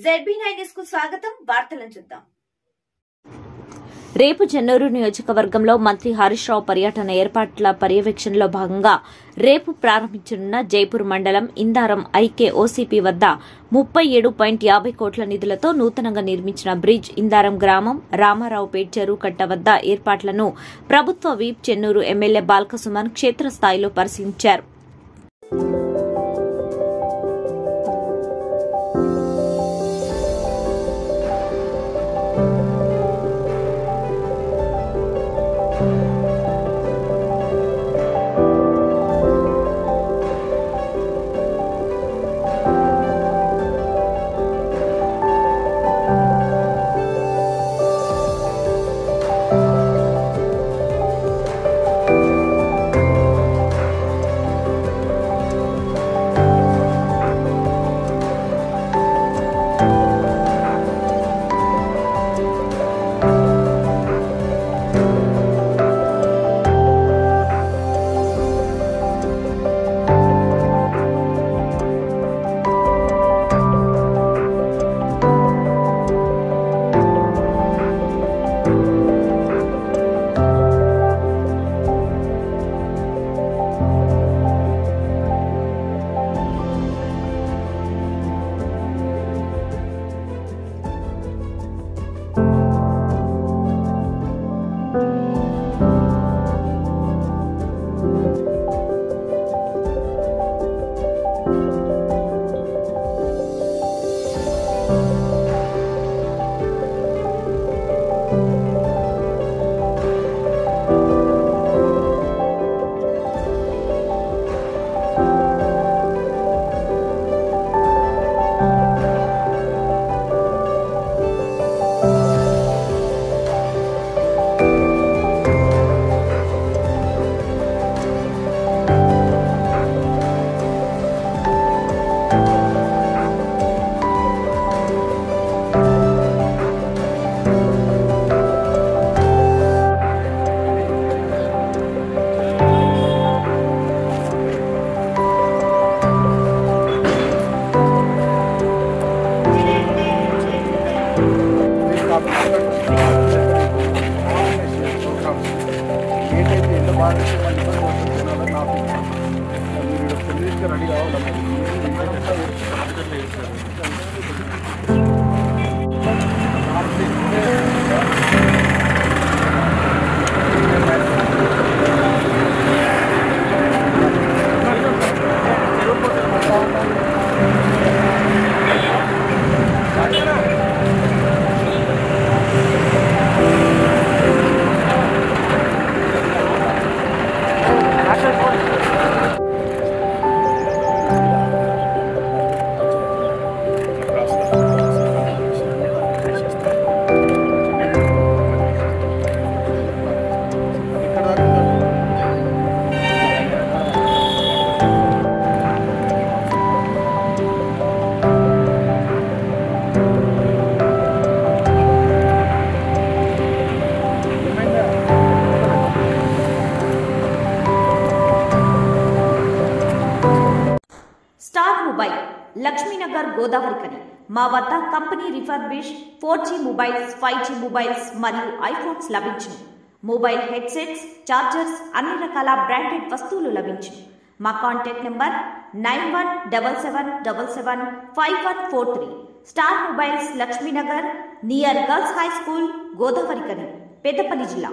ZB9 news కు స్వాగతం. వార్తలను చూద్దాం. రేపు చెన్నూరు నియోజకవర్గంలో మంత్రి హరీష్ రావు పర్యటన ఏర్పాట్ల పర్యవేక్షణలో భాగంగా రేపు ప్రారంభించనున్న జైపూర్ మండలం ఇందారం ఐకే ఓసీపీ వద్ద 37.50 కోట్ల నిధులతో నూతనంగా నిర్మించిన బ్రిడ్జ్ ఇందారం గ్రామం రామారావుపేట్ చెరువు కట్ట వద్ద ఏర్పాట్లను ప్రభుత్వ వీప్ చెన్నూరు ఎమ్మెల్యే బాల్కసుమన్ క్షేత్రస్థాయిలో పరిశీలించారు. స్టార్ మొబైల్ లక్ష్మీనగర్ గోదావరికని మా వద్ద company refurbish 4G mobiles, 5G mobiles మరియు ఐఫోన్స్ లభించును. మొబైల్ హెడ్సెట్స్, చార్జర్స్, అన్ని రకాల బ్రాండెడ్ వస్తువులు లభించును. మా contact number 9177775143. Star mobiles Lakshminagar near girls high school Godavarikhani, Peddapalli జిల్లా.